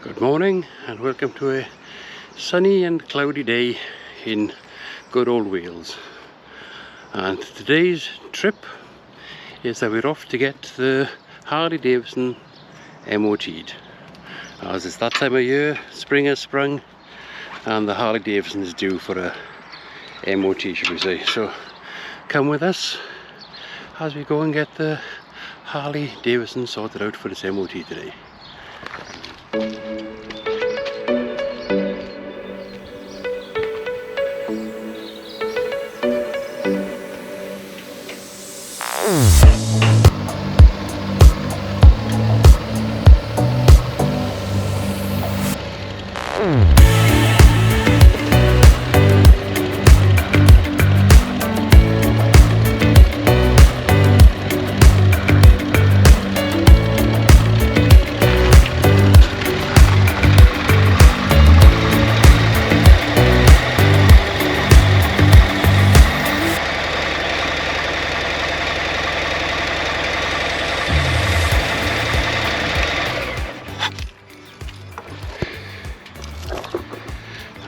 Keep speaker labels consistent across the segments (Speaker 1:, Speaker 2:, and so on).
Speaker 1: Good morning and welcome to a sunny and cloudy day in good old Wales. And today's trip is that we're off to get the Harley Davidson MOT'd. As it's that time of year, spring has sprung and the Harley Davidson is due for a MOT, should we say. So come with us as we go and get the Harley Davidson sorted out for its MOT today.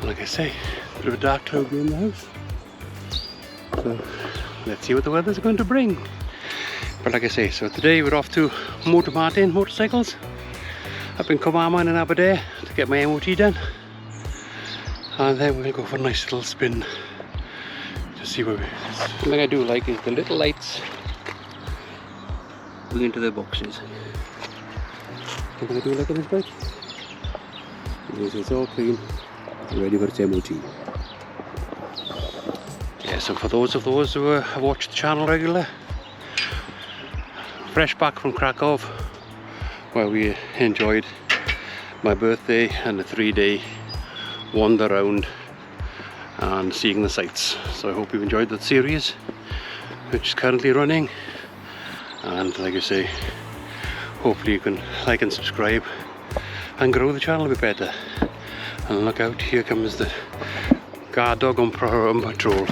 Speaker 1: Like I say, a bit of a dark cloud in the house, so let's see what the weather's going to bring. But like I say, so today we're off to Moto Martin motorcycles up in Carmarthen in Aberdare to get my MOT done, and then we're going to go for a nice little spin to see where the thing I do like is the little lights going into their boxes. Something I do like on this bike is it's all clean, ready for its MOT. Yes, and for those of those who have watched the channel regularly, fresh back from Krakow, where we enjoyed my birthday and a 3-day wander around and seeing the sights. So I hope you've enjoyed that series, which is currently running. And like I say, hopefully you can like and subscribe and grow the channel a bit better. And look out, here comes the guard dog on patrol.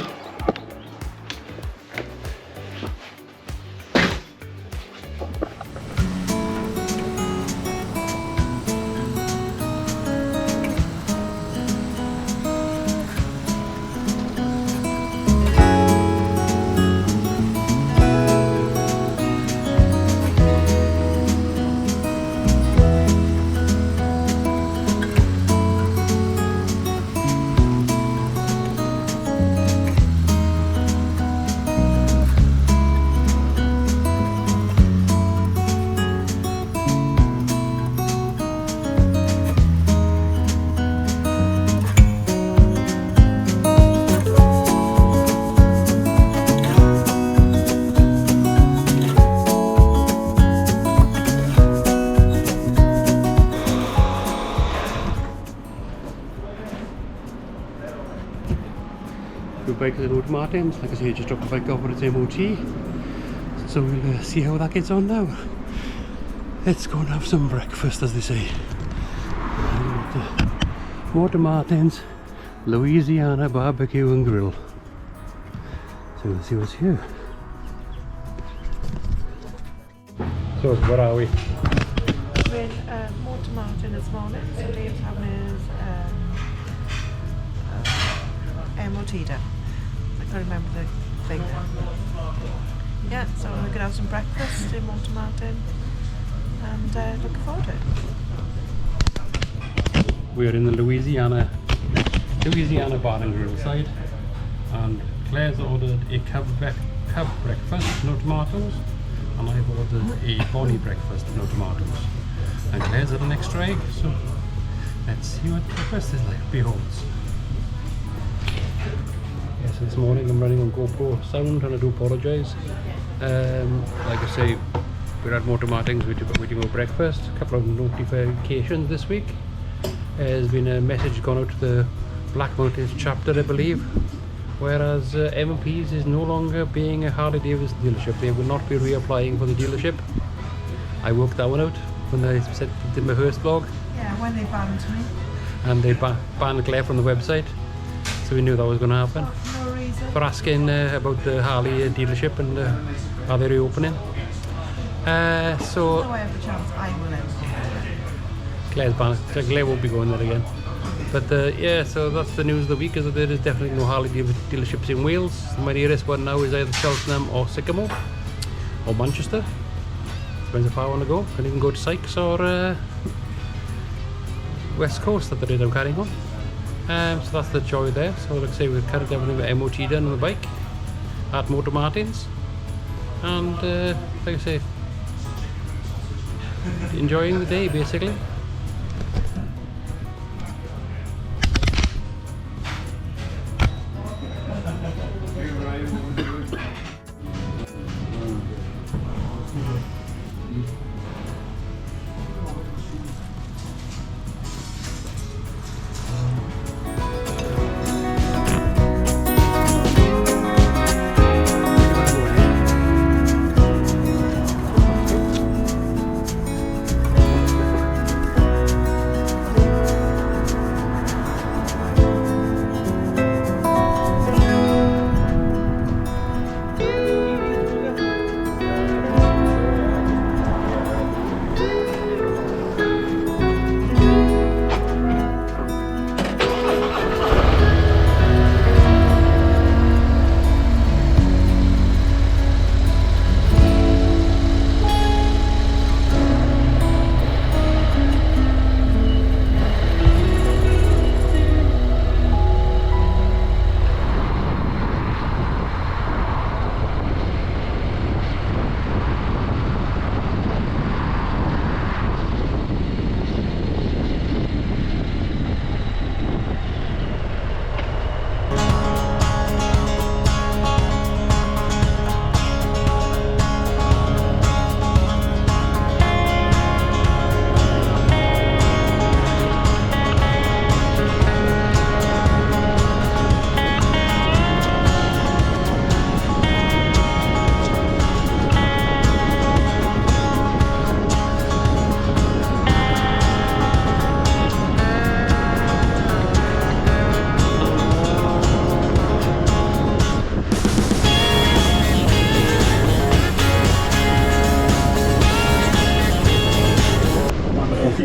Speaker 1: Good bike to the Moto Martin. Like I say, just dropped the bike off for its MOT, so we'll see how that gets on now. Let's go and have some breakfast, as they say. Moto Martin's Louisiana Barbecue and Grill. So we'll see what's here. So where are we?
Speaker 2: We're in Moto Martin this morning, so Dave's having his MOT done. I can't remember the thing. Yeah, so we're going to have some breakfast in Moto Martin and looking forward to it.
Speaker 1: We're in the Louisiana Bar and Grill side, and Claire's ordered a cub breakfast, no tomatoes, and I've ordered a Bonnie breakfast, no tomatoes. And Claire's had an extra egg, so let's see what breakfast is like. Beholds. Yes, this morning I'm running on GoPro sound and I do apologise. Like I say, we're at Moto Martin's, we do breakfast. A couple of notifications this week. There's been a message gone out to the Black Mountains chapter, I believe, whereas MPs is no longer being a Harley Davidson dealership. They will not be reapplying for the dealership. I worked that one out when I did my first vlog.
Speaker 2: Yeah, when they banned me.
Speaker 1: And they banned Claire from the website, so we knew that was going to happen.
Speaker 2: No reason.
Speaker 1: For asking about the Harley dealership and are they reopening. So
Speaker 2: no way of a chance I will end.
Speaker 1: Claire won't be going there again. But yeah, so that's the news of the week, is that there is definitely no Harley dealerships in Wales. My nearest one now is either Cheltenham or Sycamore or Manchester. Depends if I want to go. I can even go to Sykes or West Coast at the rate I'm carrying on. So that's the joy there. So like I say, we're currently having the MOT done on the bike at Moto Martin's, and like I say, enjoying the day basically.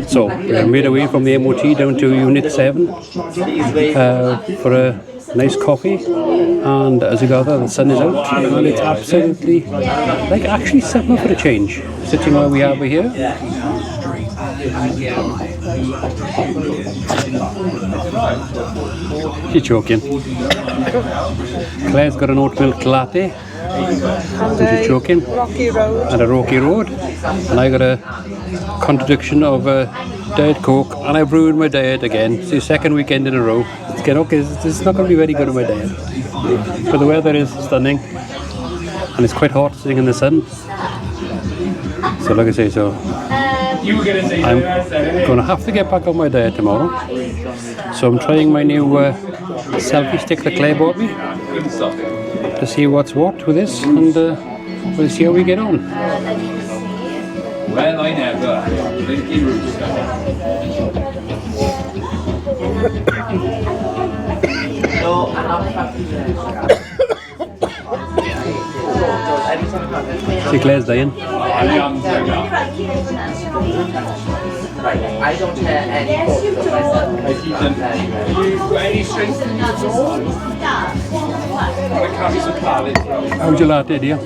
Speaker 1: So we made our way from the MOT down to Unit 7 for a nice coffee, and as you gather, the sun is out and it's absolutely like actually summer for a change, sitting where we are over here. She's joking. Claire's got an oat milk latte, and she's joking, and a rocky road, and I got a contradiction of Diet Coke, and I've ruined my diet again. It's the second weekend in a row. It's not going to be very good on my diet. But the weather is stunning, and it's quite hot sitting in the sun. So like I say, so I'm going to have to get back on my diet tomorrow. So I'm trying my new selfie stick that Claire bought me to see what's what with this, and we'll see how we get on.
Speaker 3: Well, I never.
Speaker 1: See, Claire's dying.
Speaker 4: I don't have any photos of myself.
Speaker 3: You've got any strength in you at all? I carry some pallets.
Speaker 1: How's your latte, dear?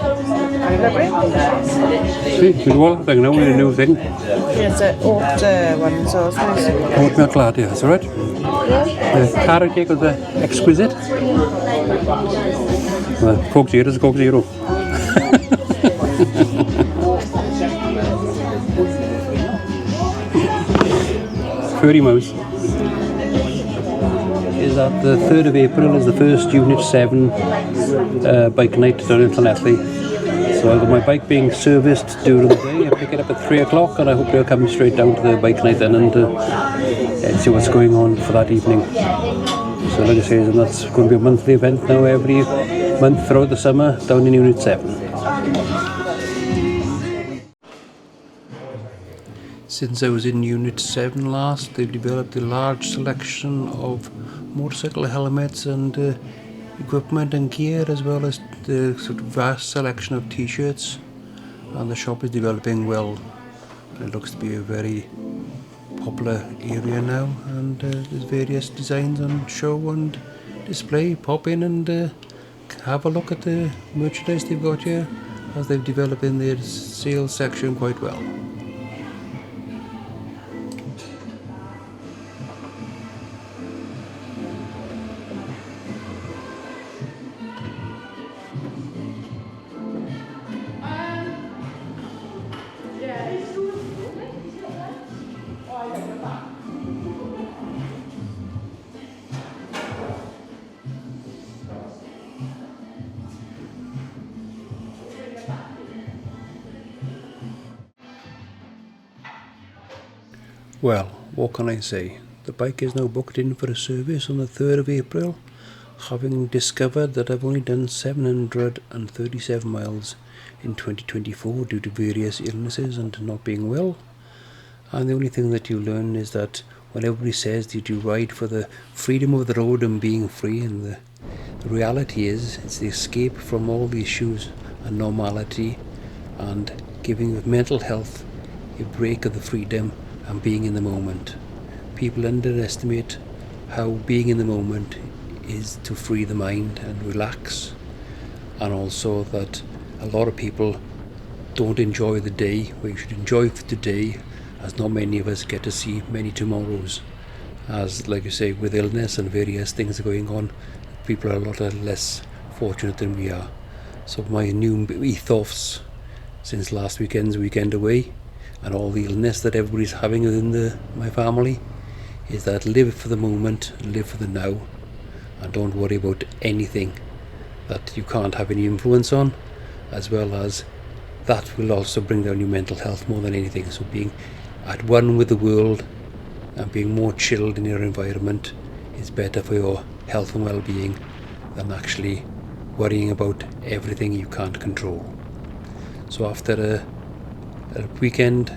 Speaker 1: See, there's one thing now with a new thing.
Speaker 2: It's an oat one, so it's nice.
Speaker 1: Oat milk latte, that's alright. The carrot cake was exquisite. Coke Zero is Coke Zero. Furry Mouse is that the 3rd of April is the first Unit 7 bike night down in Llanelli. So I've got my bike being serviced during the day. I pick it up at 3 o'clock, and I hope they'll come straight down to the bike night then and see what's going on for that evening. So like I say, that's going to be a monthly event now, every month throughout the summer down in Unit 7. Since I was in Unit 7 last, they've developed a large selection of motorcycle helmets and equipment and gear, as well as the sort of vast selection of t-shirts, and the shop is developing well. It looks to be a very popular area now, and there's various designs on show and display. Pop in and have a look at the merchandise they've got here, as they've developed in their sales section quite well. Well, what can I say? The bike is now booked in for a service on the 3rd of April, having discovered that I've only done 737 miles in 2024 due to various illnesses and not being well. And the only thing that you learn is that when everybody says that you ride for the freedom of the road and being free, and the reality is it's the escape from all the issues and normality and giving your mental health a break of the freedom and being in the moment. People underestimate how being in the moment is to free the mind and relax, and also that a lot of people don't enjoy the day where you should enjoy today, as not many of us get to see many tomorrows, as like you say, with illness and various things going on, people are a lot less fortunate than we are. So my new ethos since last weekend's weekend away and all the illness that everybody's having within my family is that live for the moment, live for the now, and don't worry about anything that you can't have any influence on, as well as that will also bring down your mental health more than anything. So being at one with the world and being more chilled in your environment is better for your health and well-being than actually worrying about everything you can't control. So after a weekend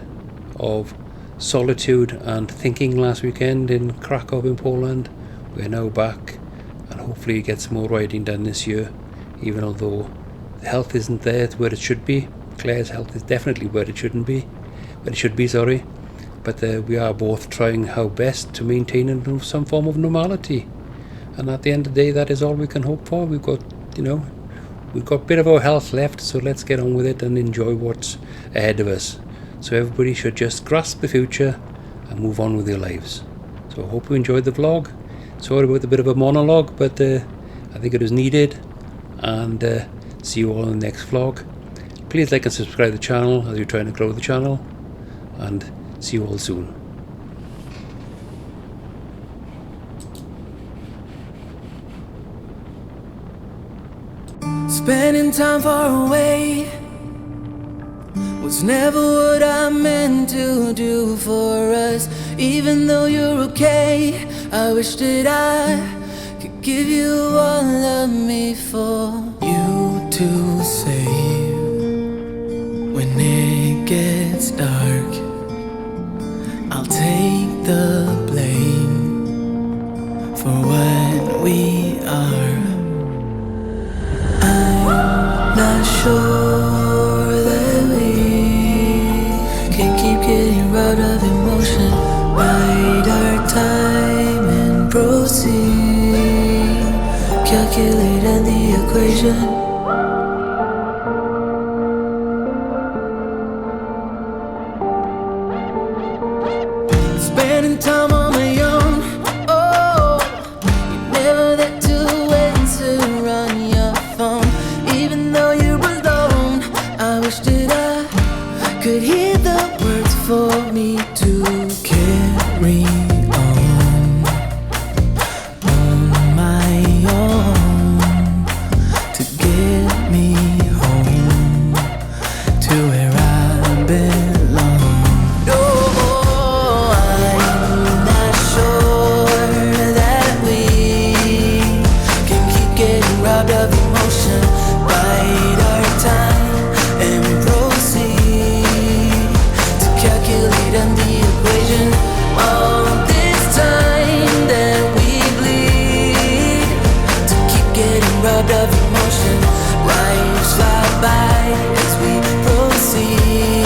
Speaker 1: of solitude and thinking last weekend in Krakow in Poland, we're now back and hopefully get some more riding done this year, even although the health isn't there to where it should be. Claire's health is definitely where it should be, but we are both trying how best to maintain some form of normality, and at the end of the day that is all we can hope for. We've got a bit of our health left, so let's get on with it and enjoy what's ahead of us. So everybody should just grasp the future and move on with their lives. So I hope you enjoyed the vlog. Sorry about a bit of a monologue, but I think it was needed, and see you all in the next vlog. Please like and subscribe to the channel as you're trying to grow the channel, and see you all soon.
Speaker 5: Spending time far away was never what I meant to do for us. Even though you're okay, I wish that I could give you all of me for you to save. When it gets dark, I'll take the blame for what we are. I'm not sure that we can keep getting robbed of emotion. Bide our time and proceed. Calculate in the equation. Spending time on my own. Oh, you never there to answer on your phone. Even though you're alone, I wish that I could hear